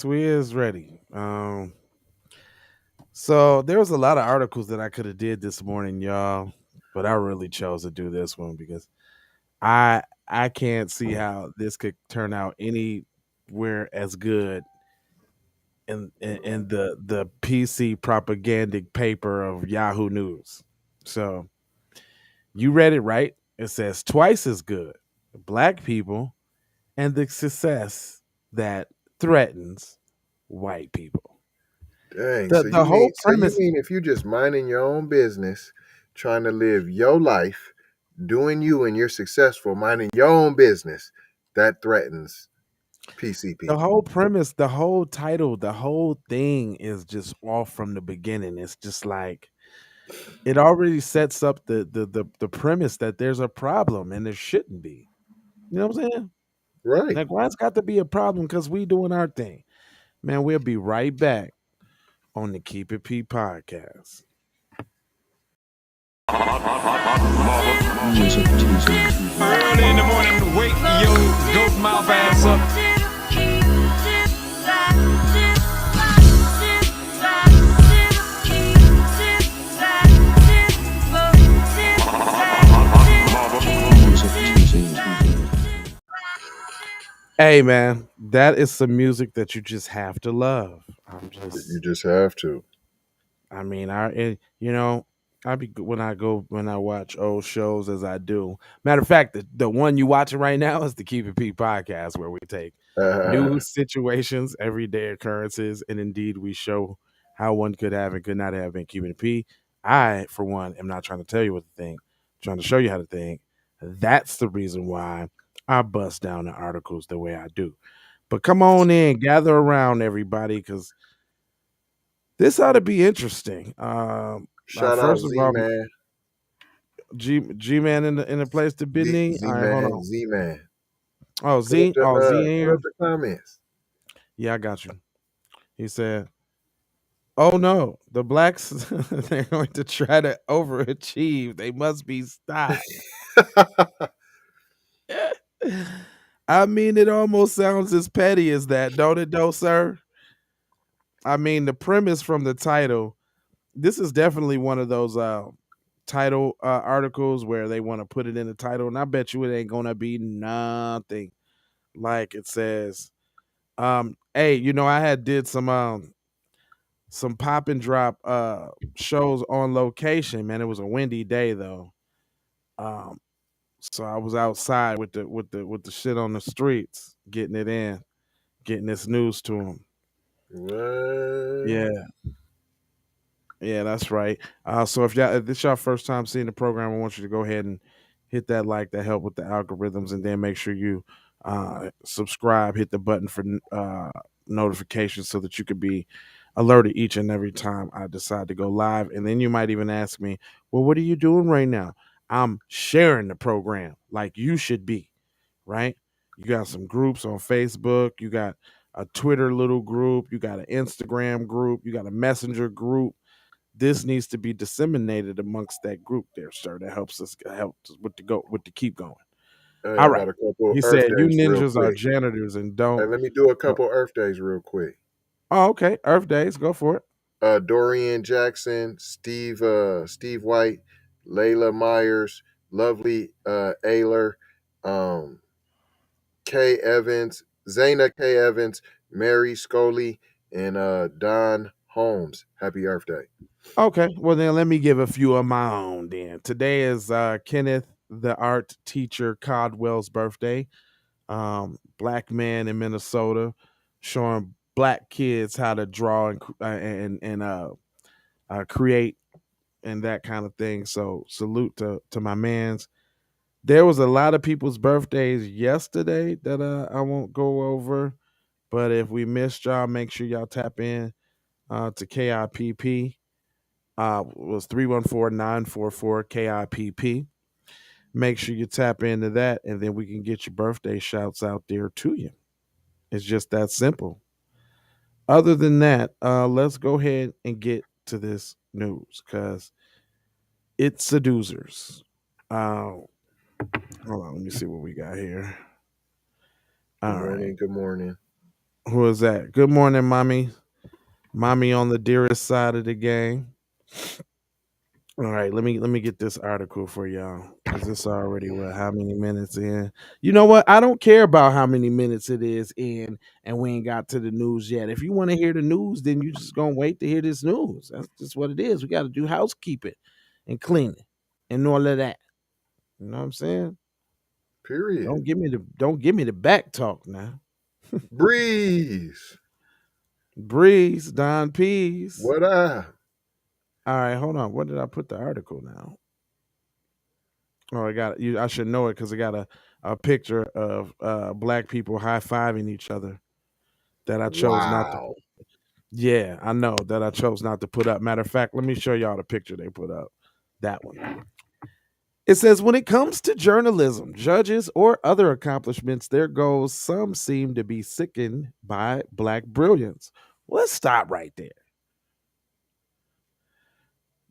We is ready. So there was a lot of articles that I could have did this morning, y'all, but I really chose to do this one because I can't see how this could turn out anywhere as good in the PC propagandic paper of Yahoo News. So you read it right. It says twice as good. Black people and the success that threatens white people. Dang. The So the you mean whole so you premise. mean if you just minding your own business, trying to live your life, doing you and you're successful, minding your own business, that threatens PC The people. whole premise, the whole title, the whole thing is just off from the beginning. It's just like it already sets up the premise that there's a problem and there shouldn't be. You know what I'm saying? Right. Like, why it's got to be a problem? Because we doing our thing. Man, we'll be right back on the Keep It P podcast. Early in the morning, wake your goat mouth ass up. Hey man, that is some music that you just have to love. You just have to. I mean, you know, I be when I watch old shows as I do. Matter of fact, the one you watching right now is the Keep It P podcast, where we take news situations, everyday occurrences, and indeed we show how one could have and could not have been keeping it P. I, for one, am not trying to tell you what to think. I'm trying to show you how to think. That's the reason why I bust down the articles the way I do. But come on in, gather around, everybody, because this ought to be interesting. Shout out First of Z all, Man. G man in the place to Bidney. All right, hold Man. on. Z Man. Oh Z in Put here. up the comments. Yeah, I got you. He said, "Oh no, the blacks they're going to try to overachieve. They must be stopped." I mean, it almost sounds as petty as that, don't it, though, sir? I mean, the premise from the title. This is definitely one of those title articles where they want to put it in the title, and I bet you it ain't gonna be nothing like it says. Hey, I had did some pop and drop shows on location. Man, it was a windy day though. Um, so I was outside with the shit on the streets, getting it in, getting this news to them. What? Yeah, yeah, that's right. So if this your first time seeing the program, I want you to go ahead and hit that like, that help with the algorithms, and then make sure you subscribe, hit the button for notifications so that you could be alerted each and every time I decide to go live. And then you might even ask me, well, what are you doing right now? I'm sharing the program like you should be, right? You got some groups on Facebook, you got a Twitter little group, you got an Instagram group, you got a messenger group. This needs to be disseminated amongst that group there, sir. That helps us with the keep going. Hey, All I right. got a couple He Earth said, "You days real ninjas are quick. janitors and Hey, don't." let me do a Go. couple Earth days real quick. Oh, okay. Earth days. Go for it. Dorian Jackson, Steve White, Layla Myers, Lovely Ayler, um, Kay Evans, Zaina K. Evans, Mary Scully, and Don Holmes. Happy Earth Day. Okay. Well, then let me give a few of my own. Then today is Kenneth, the art teacher Codwell's birthday. Black man in Minnesota, showing black kids how to draw and create and that kind of thing. So salute to my man's. There was a lot of people's birthdays yesterday that I won't go over, but if we missed y'all, make sure y'all tap in to KIPP. Was 314-944 KIPP. Make sure you tap into that, and then we can get your birthday shouts out there to you. It's just that simple. Other than that, let's go ahead and get to this news because it's seducers. Uh, Hold on, let me see what we got here. Good All right. morning. Good morning. Who is that? Good morning, mommy. Mommy on the dearest side of the game. All right, let me get this article for y'all because it's already what, how many minutes in? You know what? I don't care about how many minutes it is in, and we ain't got to the news yet. If you want to hear the news, then you just gonna wait to hear this news. That's just what it is. We got to do housekeeping and cleaning and all of that. You know what I'm saying? Period. Don't give me the back talk now. Breeze. Breeze, Don Pease. What up? All right, hold on. Where did I put the article now? Oh, I got you. I should know it because I got a picture of black people high fiving each other that I chose not to. Wow. Yeah, I know that I chose not to put up. Matter of fact, let me show y'all the picture they put up. That one. It says when it comes to journalism, judges, or other accomplishments, their goals, some seem to be sickened by black brilliance. Let's stop right there.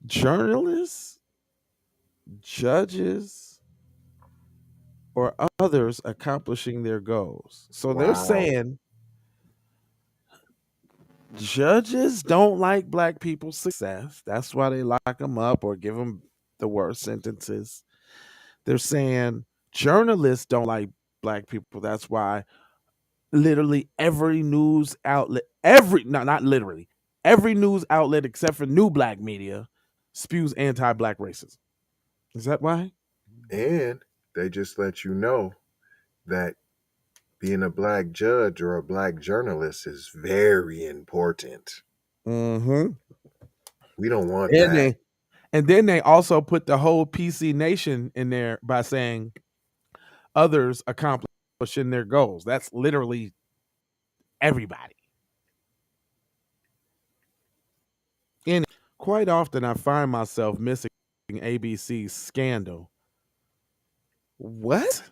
Journalists, judges, or others accomplishing their goals. So they're Wow. saying judges don't like black people's success. That's why they lock them up or give them the worst sentences. They're saying journalists don't like black people. That's why literally every news outlet, every no, not literally, every news outlet except for new black media spews anti-black racism. Is that why? And they just let you know that being a black judge or a black journalist is very important. Mm-hmm. We don't want And that. they and then they also put the whole PC nation in there by saying others accomplishing their goals. That's literally everybody. And quite often I find myself missing ABC's Scandal. What?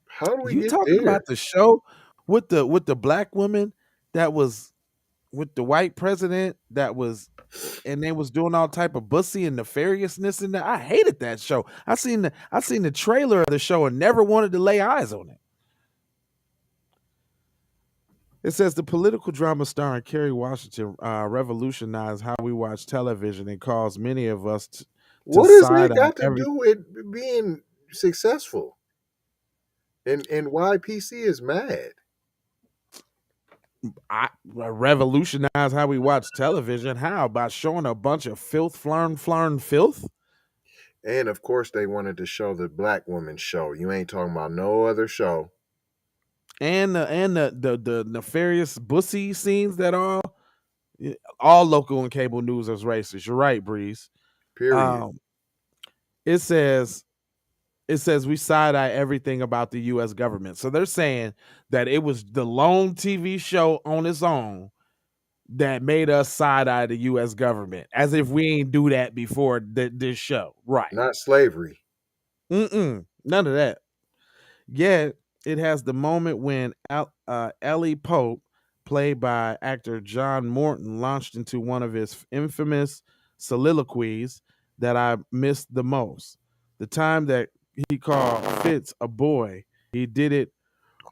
How do we You get talking there? about the show with the black woman that was with the white president that was and they was doing all type of bussy and nefariousness in there. I hated that show. I seen the trailer of the show and never wanted to lay eyes on it. It says the political drama starring Kerry Washington revolutionized how we watch television and caused many of us to What does side that eye got to every. do with being successful? And why PC is mad? Revolutionize how we watch television. How? By showing a bunch of filth, flern, filth, And of course, they wanted to show the black woman show. You ain't talking about no other show. and the nefarious bussy scenes that all local and cable news is racist. You're right, Breeze. Period. Um, it says it says we side eye everything about the U.S. government. So they're saying that it was the lone TV show on its own that made us side eye the U.S. government, as if we ain't do that before this show, right? Not slavery. None of that. Yet it has the moment when Ellie Pope, played by actor John Morton, launched into one of his infamous soliloquies that I missed the most. The time that he called Fitz a boy, he did it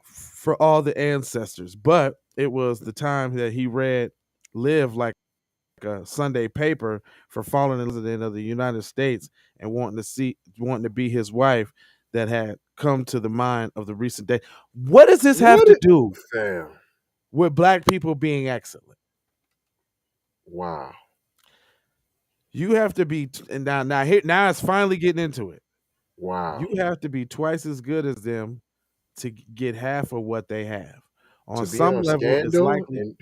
for all the ancestors, but it was the time that he read Live like a Sunday paper for falling in president of the United States and wanting to be his wife that had come to the mind of the recent day. What does this have What to it, do fam? with black people being excellent? Wow. You have to be and now it's finally getting into it. Wow. You have to be twice as good as them to get half of what they have. On To be some on level, it's Scandal likely.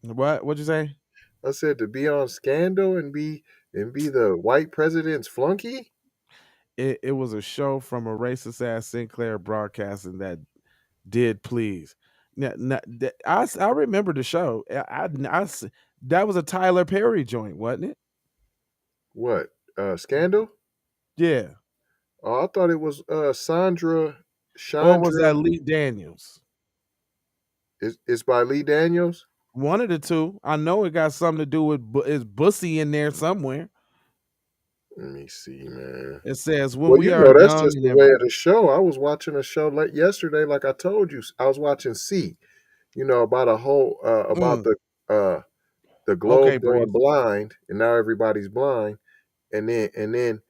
and What'd you say? I said to be on Scandal and be the white president's flunky. It was a show from a racist ass Sinclair broadcasting that did please. I remember the show. That was a Tyler Perry joint, wasn't it? What? Scandal? Yeah. Oh, I thought it was Or was that Chandra. Lee Daniels? It's by Lee Daniels. One of the two. I know it got something to do with is Bussy in there somewhere. Let me see, man. It says when Well, we you are know that's young just and the way of the show. I was watching a show like yesterday, like I told you. I was watching C. about a whole about Mm. the Okay, globe going Breeze. blind, and now everybody's blind, and then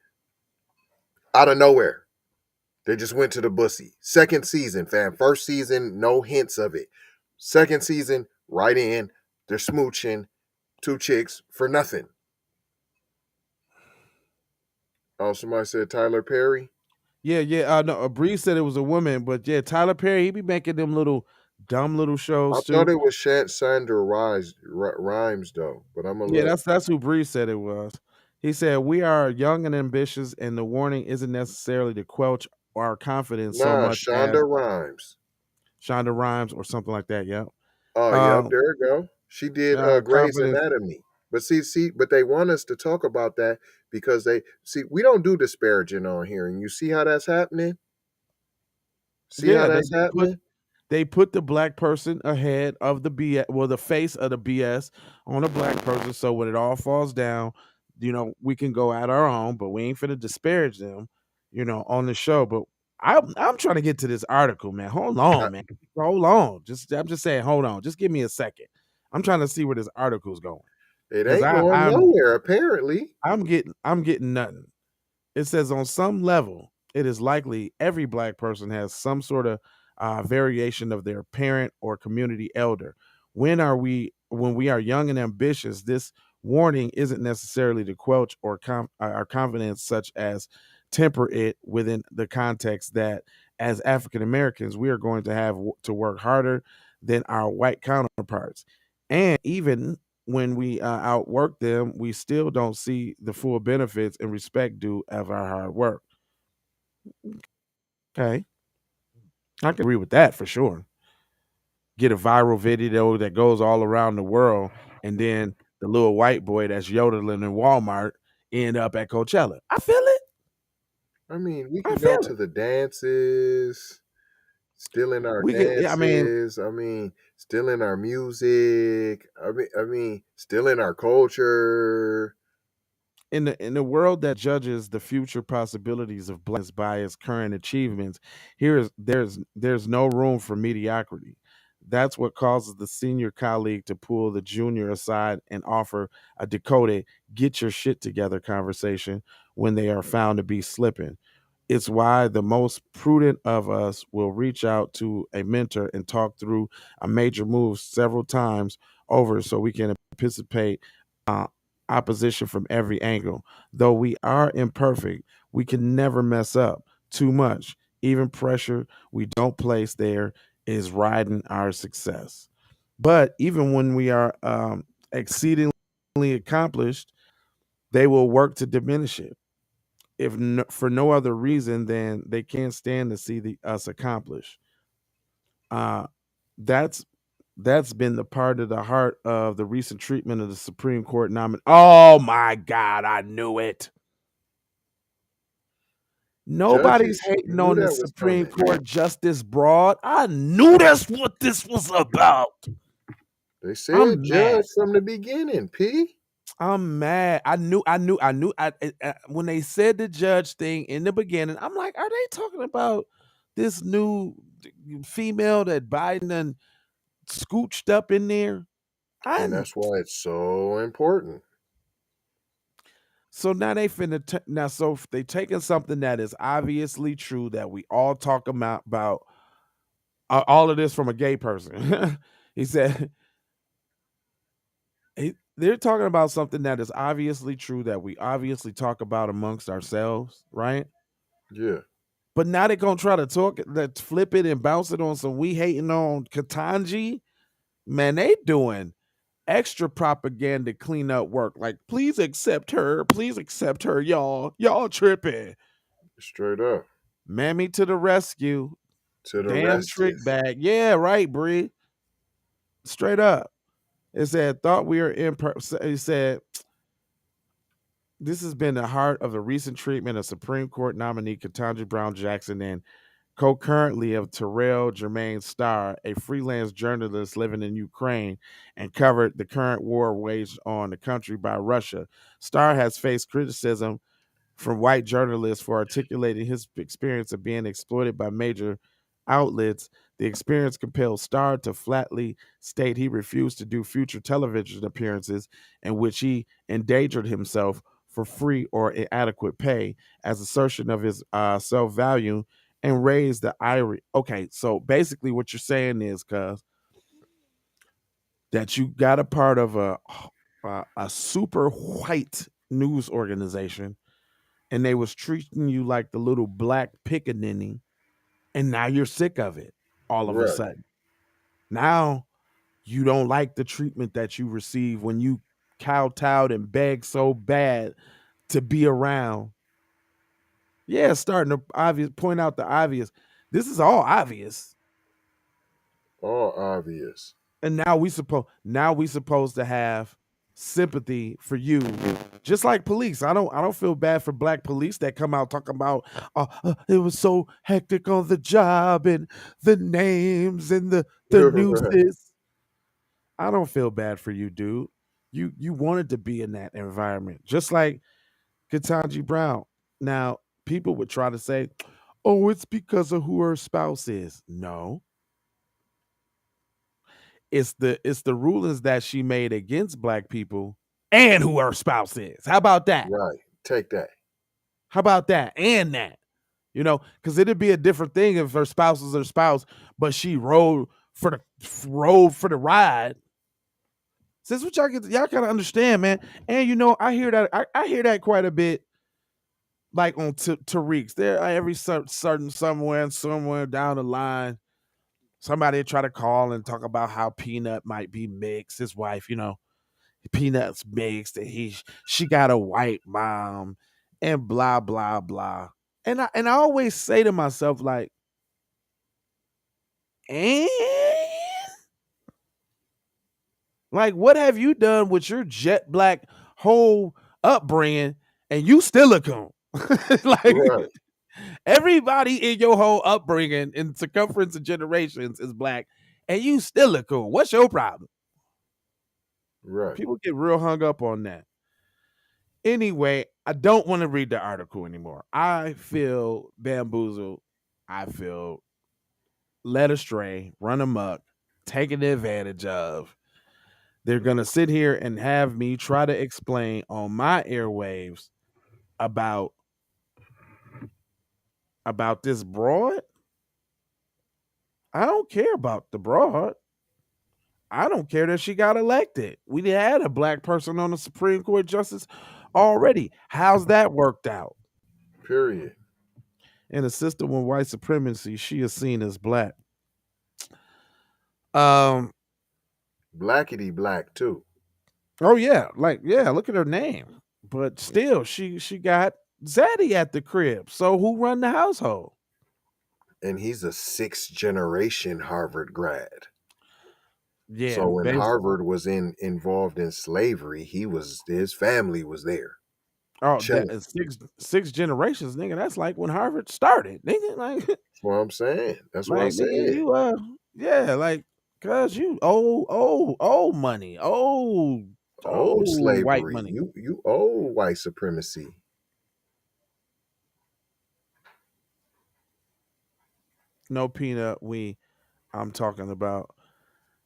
out of nowhere they just went to the bussy. Second season, fam. First season, no hints of it. Second season, right in, they're smooching, two chicks for nothing. Oh, somebody said Tyler Perry. Yeah, yeah. No, Breeze said it was a woman, but yeah, Tyler Perry, he be making them little dumb little I shows thought too. it was Sandra Rhimes though, but I'm gonna Yeah, look. that's who Breeze said it was. He said we are young and ambitious, and the warning isn't necessarily to quelch our confidence so Nah, much as Shonda Rhimes. Shonda Rhimes or something like that. Yeah. Oh, yep, Um, there you go. She did Grey's confidence. Anatomy. But but they want us to talk about that because they see we don't do disparaging on here, and you see how that's happening. See how Yeah, that's happening. they put the black person ahead of the BS, well, the face of the BS on a black person. So when it all falls down, we can go at our own, but we ain't finna disparage them, on the show. But I'm trying to get to this article, man. Hold I, on, man. Hold on. I'm just saying, hold on. Just give me a second. I'm trying to see where this article's going it because ain't going nowhere apparently. I'm getting nothing. It says on some level, it is likely every black person has some sort of variation of their parent or community elder. When we are young and ambitious, this warning isn't necessarily to quelch or our confidence, such as temper it within the context that as African Americans, we are going to have to work harder than our white counterparts. And even when we outwork them, we still don't see the full benefits and respect due of our hard work. Okay, I can agree with that for sure. Get a viral video that goes all around the world, and then the little white boy that's yodeling in Walmart end up at Coachella. I feel it. I mean, we I can go feel it. to the dances, still in our We can. I mean, dances. I mean, still in our music. I mean, still in our culture. in the world that judges the future possibilities of blackness by its current achievements, there's no room for mediocrity. That's what causes the senior colleague to pull the junior aside and offer a decoded "get your shit together" conversation when they are found to be slipping. It's why the most prudent of us will reach out to a mentor and talk through a major move several times over so we can anticipate uh, opposition from every angle. Though we are imperfect, we can never mess up too much. Even pressure we don't place there is riding our success. But even when we are exceedingly accomplished, they will work to diminish it if for no other reason than they can't stand to see us accomplish. Uh, that's that's been the part of the heart of the recent treatment of the Supreme Court nominee. Oh my God, I knew it. Nobody's Judges, you hating knew on the that was Supreme coming. Court Justice Broad. I knew that's what this was about. They said I'm mad. judge from the beginning, P. I'm mad. When they said the judge thing in the beginning, I'm like, are they talking about this new female that Biden done scooched up in there? And I that's why it's so important. So now so they taking something that is obviously true that we all talk about all of this from a gay person. He said they're talking about something that is obviously true that we obviously talk about amongst ourselves, right? Yeah. But now they're gonna try to flip it and bounce it on some we hating on Katanji. Man, they doing extra propaganda cleanup work. Like, please accept her, y'all. Y'all tripping. Straight up. Mammy to the rescue. To the Damn trick rescue. bag. Yeah, right, Bree. Straight up. It said, thought we are in. It said, this has been the heart of the recent treatment of Supreme Court nominee Ketanji Brown Jackson and co-currently of Terrell Jermaine Starr, a freelance journalist living in Ukraine and covered the current war waged on the country by Russia. Starr has faced criticism from white journalists for articulating his experience of being exploited by major outlets. The experience compelled Starr to flatly state he refused to do future television appearances in which he endangered himself for free or inadequate pay, as assertion of his self value and raised the irony. Okay, so basically, what you're saying is, cuz, that you got a part of a super white news organization, and they was treating you like the little black pickaninny, and now you're sick of it all of a Right. sudden. Now you don't like the treatment that you receive when you kowtowed and begged so bad to be around. Yeah, starting to obvious point out the obvious. This is all obvious. All obvious. And now we supposed to have sympathy for you, just like police. I don't feel bad for black police that come out talking about it was so hectic on the job and the names and the Right. nooses. I don't feel bad for you, dude. You wanted to be in that environment, just like Ketanji Brown. Now, people would try to say, "Oh, it's because of who her spouse is." No, it's the rulings that she made against black people and who her spouse is. How about that? Right. Take that. How about that? And that. Because it'd be a different thing if her spouse was her spouse, but she rode for the ride. Since what y'all gotta understand, man. And I hear that I hear that quite a bit, like on Tariq's. There every certain somewhere down the line, somebody try to call and talk about how Peanut might be mixed. His wife, Peanut's mixed, and she got a white mom, and blah blah blah. And I always say to myself, like, and like, what have you done with your jet black whole upbringing, and you still a coon? Like, Right. everybody in your whole upbringing in circumference of generations is black, and you still a coon. What's your problem? Right. People get real hung up on that. Anyway, I don't want to read the article anymore. I feel bamboozled. I feel led astray, run amok, taken advantage of. They're going to sit here and have me try to explain on my airwaves about this broad. I don't care about the broad. I don't care that she got elected. We had a black person on the Supreme Court justice already. How's that worked out? Period. In a system with white supremacy, she is seen as black. Um. Blackety black too. Oh yeah, look at her name. But still, she got Zaddy at the crib. So who run the household? And he's a sixth generation Harvard grad. Yeah, So when basically. Harvard was involved in slavery, his family was there. Oh, that Chilling. is six generations, nigga. That's like when Harvard started, nigga. Like, That's what I'm saying. That's what I like nigga, said. you yeah, like, cause you old money, Old old white slavery. money. You old white supremacy. No peanut. I'm talking about.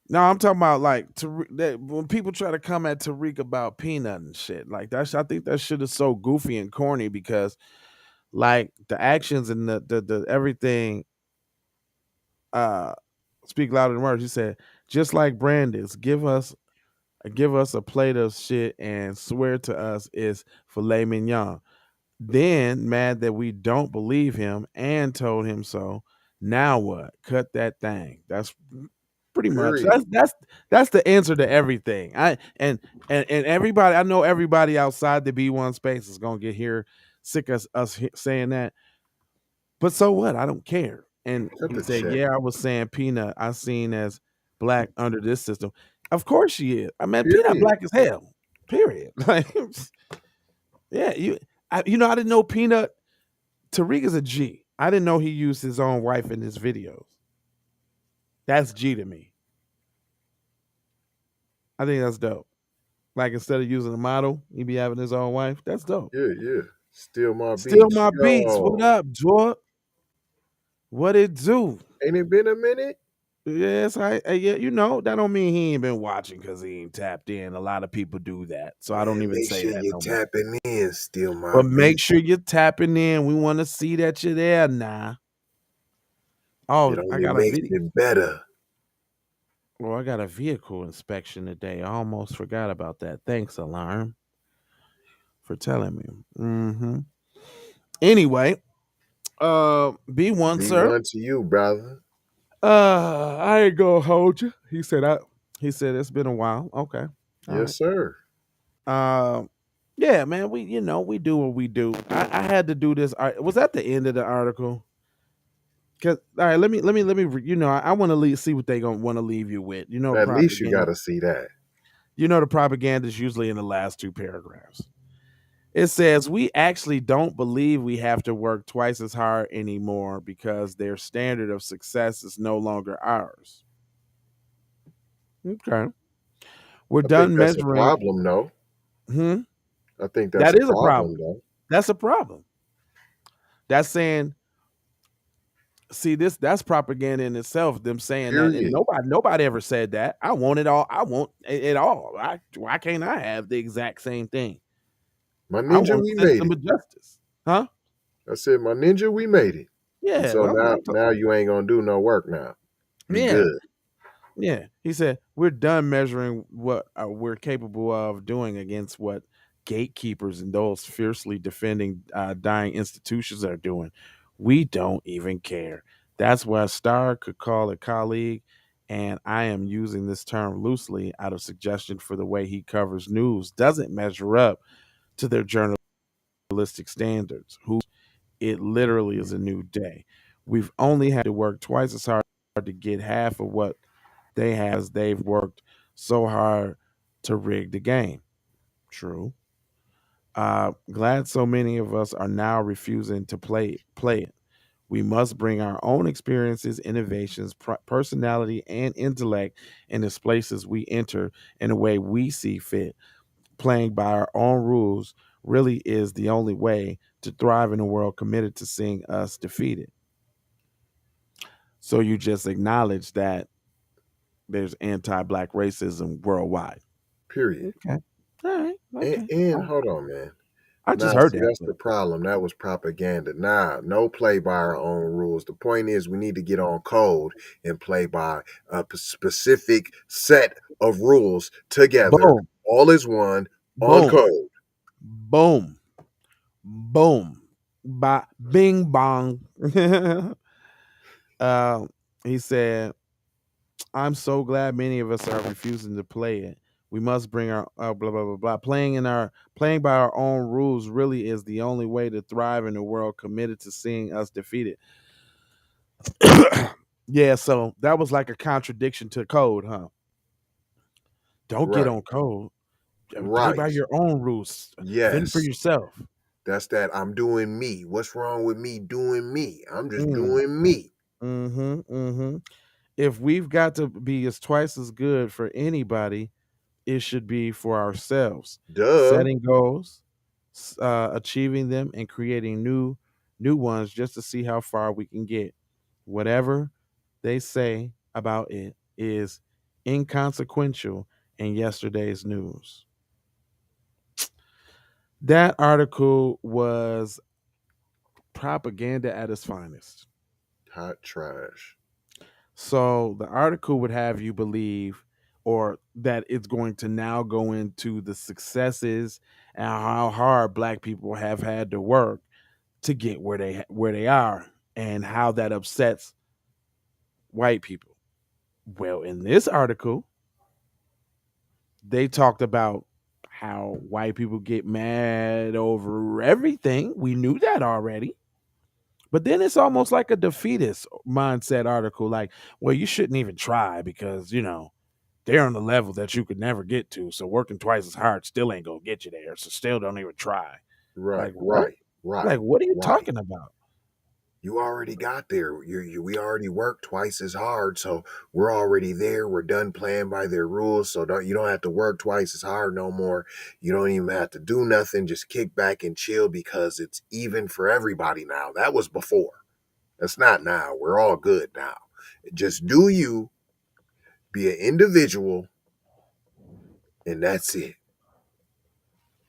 No, I'm talking about like that when people try to come at Tariq about peanut and shit. Like I think that shit is so goofy and corny because like the actions and the everything uh speak louder than words. He said, just like Brandis, give us a plate of shit and swear to us it's filet mignon. Then mad that we don't believe him and told him so. Now what? Cut that thing. That's pretty much Period. that's the answer to everything. And everybody, I know everybody outside the B1 space is gonna get here sick of us saying that. But so what? I don't care. And Cut he the said, check. "Yeah, I was saying Peanut. I seen as black under this system. Of course she is. I mean, Peanut Period. black as hell. Period. Like, yeah, I didn't know Peanut. Tariq is a G. I didn't know he used his own wife in his videos. That's G to me. I think that's dope. Like instead of using a model, he be having his own wife. That's dope. Yeah, yeah. Steal my Still beats. my beats. What Yo. up, Jordan? What it do? Ain't it been a minute? Yes, yeah, that don't mean he ain't been watching because he ain't tapped in. A lot of people do that, so I don't Man, even make say sure that you're no more. tapping in, still my But make beat. sure you're tapping in. We want to see that you're there now. It Oh, I only got a makes video. it better. Well, I got a vehicle inspection today. I almost forgot about that. Thanks, Alarm, for telling me. Anyway, B1, Be sir. one to you, brother. I ain't gonna hold you. He said it's been a while. Okay. All right. Yes, sir. Yeah, man, we do what we do. I had to do this. Was that the end of the article? Cause all right, I want to see what they gonna want to leave you with. At least you gotta see that. The propaganda is usually in the last two paragraphs. It says we actually don't believe we have to work twice as hard anymore because their standard of success is no longer ours. Okay, we're I think done that's a measuring. problem, though. Hmm, I think that's that a is a problem, problem. though. That's a problem. That's saying, see, that's propaganda in itself. Them saying that, and Period. nobody ever said that. I want it all. I want it all. Why can't I have the exact same thing? My I ninja, want we a made system it. of justice, huh? I said, my ninja, we made it. Yeah. So Well, now you ain't gonna do no work now. You yeah. good. Yeah, he said we're done measuring what we're capable of doing against what gatekeepers and those fiercely defending dying institutions are doing. We don't even care. That's why Starr could call a colleague, and I am using this term loosely out of suggestion for the way he covers news doesn't measure up to their journalistic standards. Who it literally is a new day. We've only had to work twice as hard to get half of what they have as they've worked so hard to rig the game. True. Glad so many of us are now refusing to play it. We must bring our own experiences, innovations, personality, and intellect in the places we enter in a way we see fit. Playing by our own rules really is the only way to thrive in a world committed to seeing us defeated. So you just acknowledge that there's anti-black racism worldwide. Period. Okay. All right. Okay. And hold on, man. I just Nah, heard see, that, that's but the problem. That was propaganda. Nah, no play by our own rules. The point is, we need to get on code and play by a specific set of rules together. boom, All is one on boom, code. boom, boom, bing bong. uh, he said, "I'm so glad many of us are refusing to play it. We must bring our blah blah blah blah. Playing by our own rules really is the only way to thrive in a world committed to seeing us defeated." Yeah, so that was like a contradiction to code, huh? Don't get Right. on code. Play by Right. your own rules. Fend for Yes. yourself. That's that I'm doing me. What's wrong with me doing me? I'm just Mm. doing me. Mm-hmm. Mm-hmm. If we've got to be as twice as good for anybody, it should be for ourselves. Duh. Setting goals, achieving them, and creating new ones just to see how far we can get. Whatever they say about it is inconsequential in yesterday's news. That article was propaganda at its finest. Hot trash. So the article would have you believe or that it's going to now go into the successes and how hard black people have had to work to get where they are and how that upsets white people. Well, in this article, they talked about how white people get mad over everything. We knew that already. But then it's almost like a defeatist mindset article like, well, you shouldn't even try because, they're on the level that you could never get to. So working twice as hard still ain't gonna get you there. So still don't even try. Right, Like what? right, right, Like what are you right. talking about? You already got there. We already worked twice as hard, so we're already there. We're done playing by their rules, so you don't have to work twice as hard no more. You don't even have to do nothing. Just kick back and chill because it's even for everybody now. That was before. That's not now. We're all good now. Just do you. Be an individual, and that's it.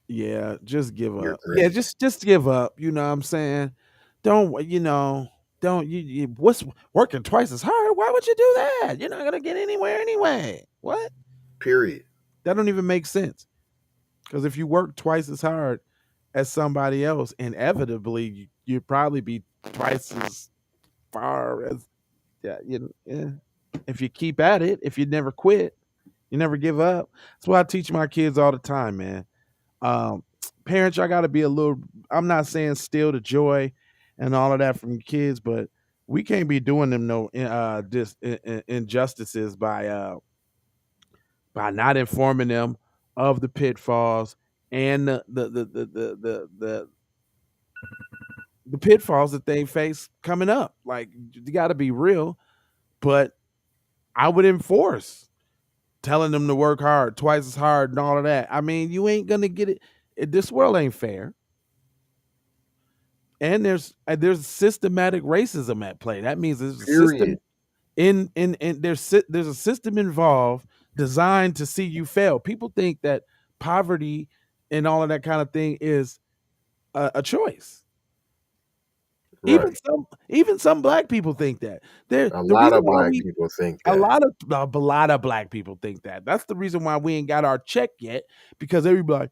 Yeah, just give You're up. Yeah, great. just give up. You know what I'm saying? Don't don't what's working twice as hard? Why would you do that? You're not gonna get anywhere anyway. What? Period. That don't even make sense. Because if you work twice as hard as somebody else, inevitably you'd probably be twice as far as yeah. If you keep at it, if you never quit, you never give up. That's what I teach my kids all the time, man. Um, Parents, y'all got to be a little. I'm not saying steal the joy and all of that from your kids, but we can't be doing them no injustices by not informing them of the pitfalls and the pitfalls that they face coming up. Like you got to be real, but I would enforce telling them to work hard, twice as hard, and all of that. I mean, you ain't gonna get it. This world ain't fair, and there's systematic racism at play. That means there's a system Period. in there's a system involved designed to see you fail. People think that poverty and all of that kind of thing is a choice. Right. Even some black people think that. They're A the lot reason of why black we people think that. a lot of black people think that. That's the reason why we ain't got our check yet, because everybody,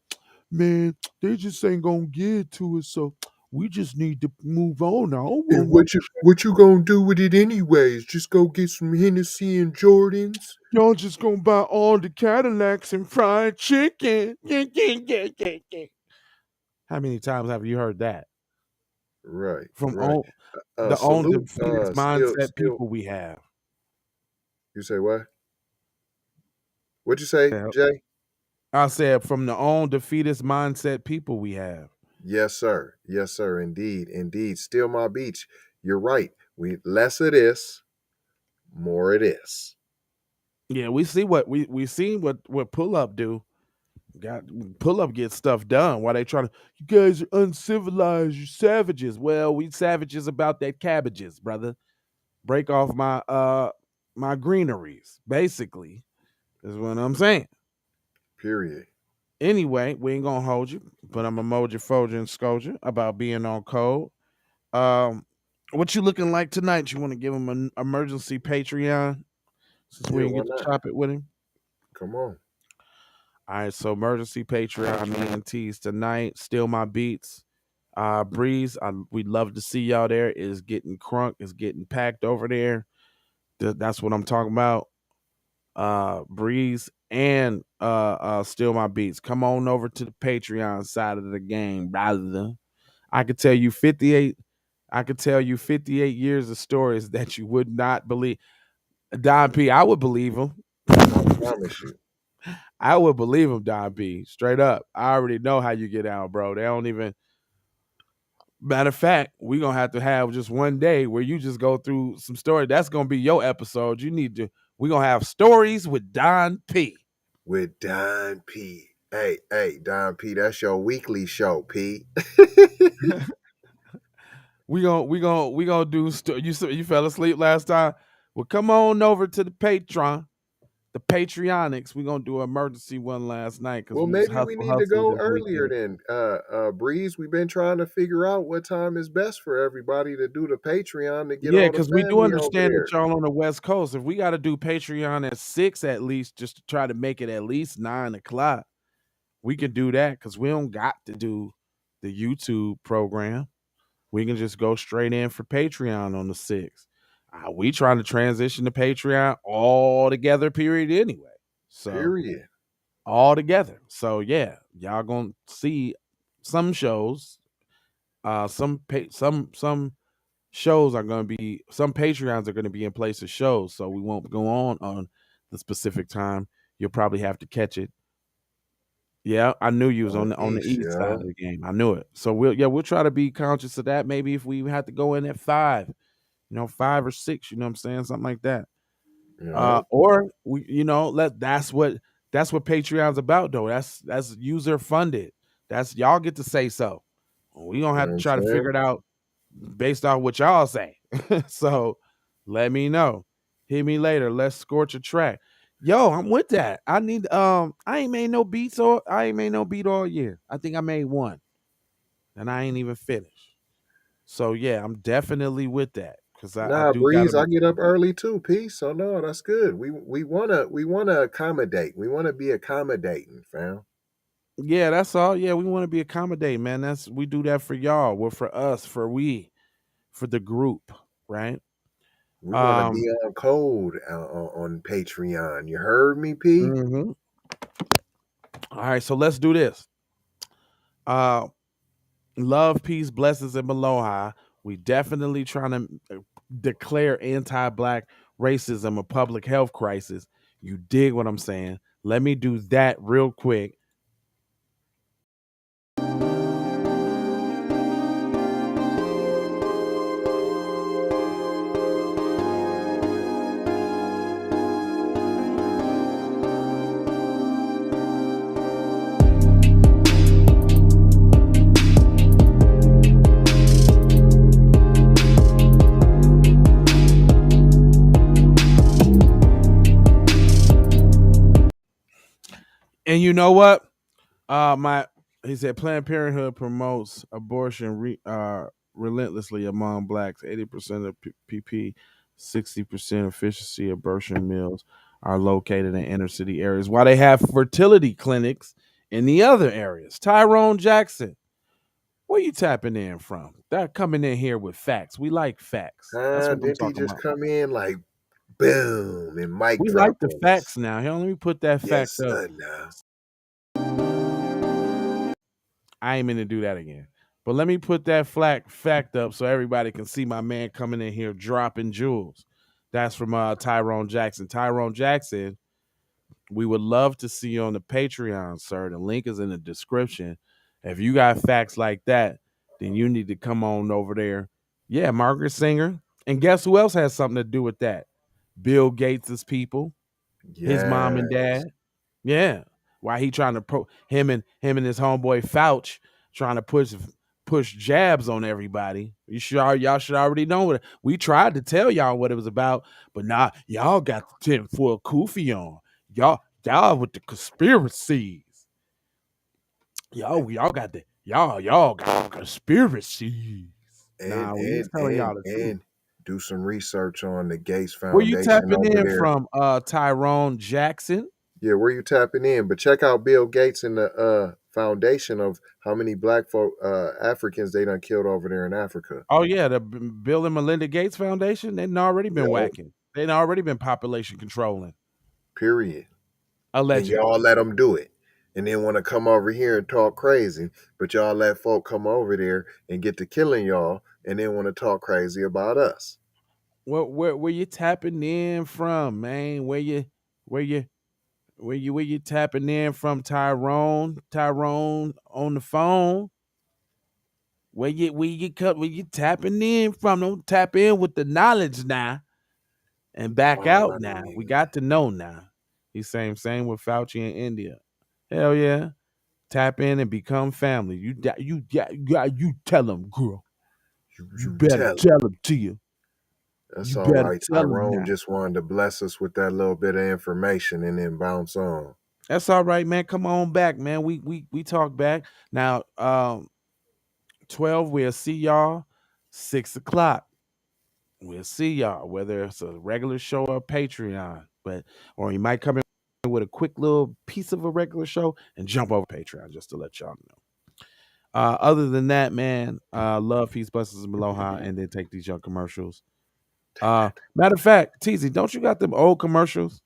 man, they just ain't gonna give it to us, so we just need to move on. I don't And want no what you gonna do with it anyways? Just go get some Hennessy and Jordans? y'all just gonna buy all the Cadillacs and fried chicken. Yeah, yeah, yeah, yeah, yeah. How many times have you heard that Right, from right. all the own Salute. defeatist mindset Still. people we have? You say what? What'd you say, Yeah. Jay? I said from the own defeatist mindset people we have. Yes, sir. Yes, sir. Indeed, indeed. Still my beach. You're right. We less of this, more of this. Yeah, we see what we seen what pull up do. Got pull up get stuff done. Why they trying to? You guys are uncivilized. You savages. Well, we savages about that cabbages, brother. Break off my greeneries. Basically, is what I'm saying. Period. Anyway, we ain't gonna hold you, but I'm a moja, foja, and scoja about being on code. Um, what you looking like tonight? You want to give him an emergency Patreon since we Yeah, didn't why get to not? chop it with him? Come on. All right, so emergency Patreon man tease tonight. Steal my beats. Breeze, we'd love to see y'all there. Is getting crunk, is getting packed over there. That's what I'm talking about. Breeze and Steal My Beats. Come on over to the Patreon side of the game, brother. I could tell you 58. I could tell you 58 years of stories that you would not believe. Don P, I would believe him. I promise you. I would believe him, Don P. Straight up. I already know how you get out, bro. They don't even. Matter of fact, we're gonna have to have just one day where you just go through some stories. That's gonna be your episode. You need to. We're gonna have stories with Don P. With Don P. Hey, Don P, that's your weekly show, P. We gonna do. You fell asleep last time. Well, come on over to the Patreon, the Patreonics. We're gonna do an emergency one last night because Well, we was maybe we need to hustle go this earlier weekend. then. Breeze, we've been trying to figure out what time is best for everybody to do the Patreon to get Yeah, all the because we do family over understand that there. y'all on the West Coast. If we got to do Patreon at 6 at least, just to try to make it at least 9 o'clock, we can do that because we don't got to do the YouTube program. We can just go straight in for Patreon on the 6th. We trying to transition to Patreon all together, period, anyway. So, Period. all together. So, yeah, y'all gonna see some shows, some shows are going to be some Patreons are going to be in place of shows, so we won't go on the specific time. You'll probably have to catch it. Yeah, I knew you was On on the East, east side yeah. of the game. I knew it. So we'll try to be conscious of that. Maybe if we had to go in at 5, 5 or 6, you know what I'm saying, something like that. Yeah. Or we, let that's what Patreon's about though. That's user funded. That's y'all get to say so. We don't You have know to what I'm try to figure saying? it out based off what y'all say. So let me know. Hit me later. Let's scorch a track. Yo, I'm with that. I need I ain't made no beats or I ain't made no beat all year. I think I made one and I ain't even finished. So yeah, I'm definitely with that because I Nah, do gotta Breeze, I make get some up beats. early too, P. So no, that's good. We wanna accommodate. We wanna be accommodating, fam. Yeah, that's all. Yeah, we want to be accommodating, man. That's we do that for y'all. We're for us, for the group, right? We wanna be Um on code on Patreon. You heard me, P? mhm. All right, so let's do this. Uh love, peace, blessings, and aloha. We definitely trying to declare anti-black racism a public health crisis. You dig what I'm saying? Let me do that real quick. And you know what? My he said Planned Parenthood promotes abortion relentlessly among blacks. 80% of PP, 60% efficiency abortion mills are located in inner city areas, while they have fertility clinics in the other areas. Tyrone Jackson, where you tapping in from? That coming in here with facts. We like facts. That's what I'm Didn't he talking just about. come in like boom and mic We like drop the on us? facts now. Here, let me put that Yes, fact up. sir. Nah. I ain't mean to do that again. But let me put that fact up so everybody can see my man coming in here dropping jewels. That's from Tyrone Jackson. Tyrone Jackson, we would love to see you on the Patreon, sir. The link is in the description. If you got facts like that, then you need to come on over there. Yeah, Margaret Singer. And guess who else has something to do with that? Bill Gates' people, his mom and Yes. dad. Yeah. Why he trying to him and his homeboy Fouch trying to push jabs on everybody. Y'all should already know what we tried to tell y'all what it was about, but nah, y'all got the tinfoil kufi on. Y'all with the conspiracies. Y'all got the y'all got conspiracies. And Nah, we and was telling y'all and the truth. and do some research on the Gates Where you Foundation tapping over in there. from, Tyrone Jackson? Yeah, where you tapping in? But check out Bill Gates and the foundation of how many black folk Africans they done killed over there in Africa. Oh yeah, the Bill and Melinda Gates Foundation. They'd already been Yo, whacking. They'd already been population controlling, period. And allegedly. y'all let them do it. And then want to come over here and talk crazy, but y'all let folk come over there and get to killing y'all, and then want to talk crazy about us. Where you tapping in from, man? Where you where you tapping in from, Tyrone? Tyrone on the phone. Where you tapping in from? Don't tap in with the knowledge now and back out now. We Fine. got to know now. He's saying same with Fauci in India. Hell yeah. Tap in and become family. You tell them, girl. You You better tell it. tell them to you. That's You all better right. tell them Tyrone now. just wanted to bless us with that little bit of information and then bounce on. That's all right, man. Come on back, man. We talk back now. 12. We'll see y'all 6 o'clock. We'll see y'all whether it's a regular show or Patreon, but or you might come in with a quick little piece of a regular show and jump over Patreon just to let y'all know. Other than that, man, love, peace, blessings, and aloha, and then take these young commercials. Matter of fact, TZ, don't you got them old commercials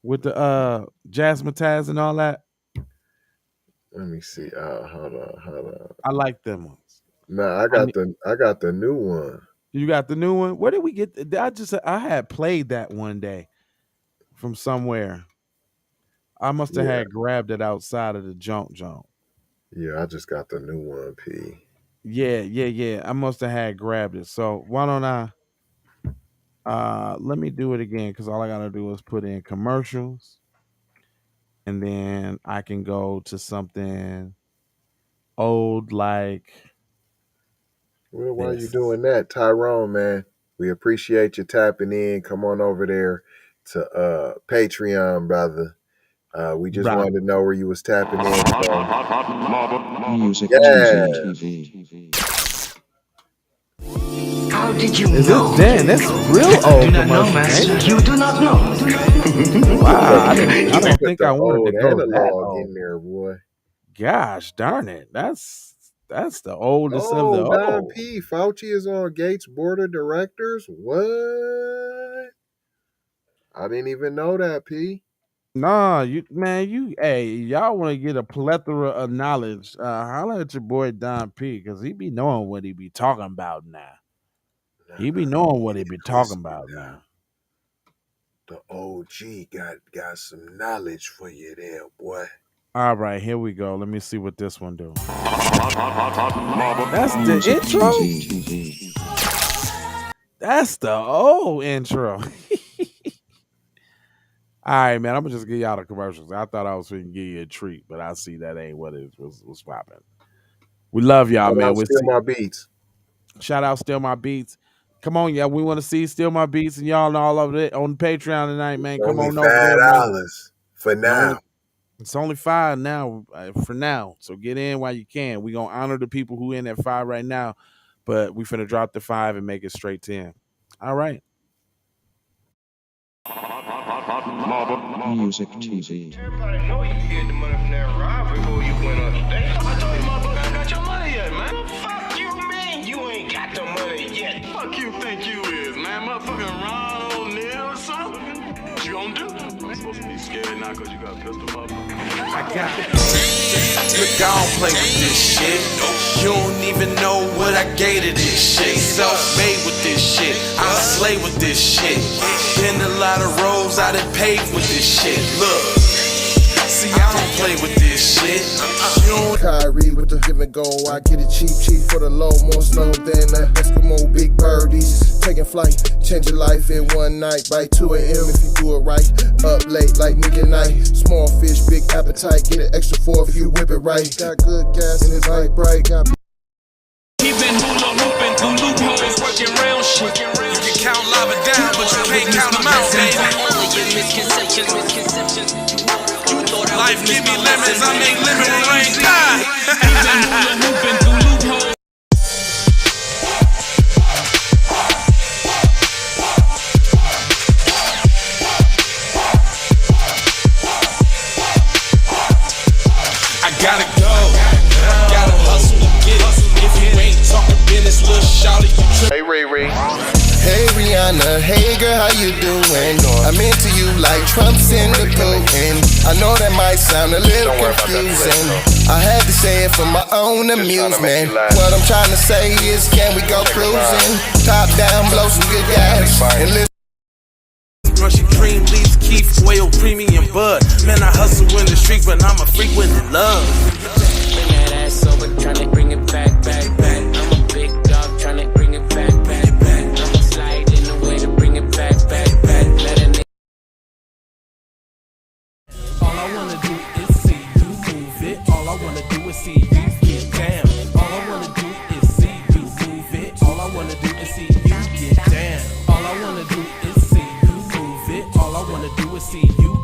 with the Jasmine Taz and all that? Let me see. Hold on. I like them ones. Nah, I ne- I got the new one. you got the new one. Where did we get? I had played that one day from somewhere. I must have Yeah, had grabbed it outside of the junk. yeah. I just got the new one, P. Yeah. I must have had grabbed it. So why don't I? Let me do it again because all I gotta do is put in commercials, and then I can go to something old like Well, while you this. doing that, Tyrone, man, we appreciate you tapping in. Come on over there to Patreon, brother. We just Right. wanted to know where you was tapping in. Music Yeah. TV. How did you Is know? it? Damn, that's real I old do not know, commercial. master. You do not know. Wow, I don't Put think the I wanted old to go that analog old. in there, boy. Gosh darn it, that's the oldest of the Oh, Don old. P. Fauci is on Gates' board of directors. What? I didn't even know that, P. Nah, y'all want to get a plethora of knowledge? Holla at your boy Don P, because he be knowing what he be talking about now. He be knowing what he be talking about now. The OG got some knowledge for you there, boy. All right, here we go. Let me see what this one do. That's the Music intro. TV. That's the old intro. All right, man. I'm gonna just give y'all the commercials. I thought I was gonna give you a treat, but I see that ain't what it was popping. We love y'all, man. Shout out Steal My Beats. Shout out Steal My Beats. Come on, y'all. We want to see Steal My Beats and y'all know all of it on Patreon tonight, man. Come Only on over there, man. $5 for now. It's only $5 now for now. So get in while you can. We gonna honor the people who in at $5 right now, but we finna drop the $5 and make it straight 10. All right. Music TV. Everybody know you get the money from that ride before you went on today. I told you motherfucker ain't got your money yet, man. Fuck you, man. You ain't got the money yet. Fuck you think you is, man. Motherfucking Ron O'Neal or something. What you gonna do? You ain't supposed to be scared now because you got a pistol, motherfucker. I got it. Look, I don't play with this shit. You don't even know what I gave to this shit. Self-made with this shit. I slay with this shit. Been a lot of roads I done paved with this shit. Look, see, I don't play with this shit. You don't Kyrie with the give and go. I get it cheap for the low. More snow than the Eskimo big birdies. Taking flight, change your life in one night. By 2 a.m. if you do it right. Up late like Nick and Night. Small fish, big appetite. Get an extra 4 if you whip it right. Got good gas and it's light bright. Got He been hula hooping through loopholes, working round shit. You can count lava down, but you can't count them out, baby. Life give me lemons, I make lemon rain. He been hula hooping through loopholes. I gotta go, gotta hustle to get it. If you ain't talking business, little shawty, you trippin'. Hey, Ray Ray. Hey Rihanna, hey girl, how you doing? I'm into you like Trump's in the Putin. I know that might sound a little confusing. I had to say it for my own amusement. What I'm trying to say is, can we go cruising? Top down, blow some good gas, and listen. Brushy cream, leaves, keef, oil, premium bud. Man, I hustle in the streets, but I'm a freak with the love. Bring that ass over, tryna bring it back. I'm a big dog, tryna bring it back. I'ma slide in the way to bring it back. Let a nigga. All I wanna do is see you move it. All I wanna do is see you get down. All I wanna do is see you move it. All I wanna do is see you get down. All I wanna do is see you move it. All I wanna do is see you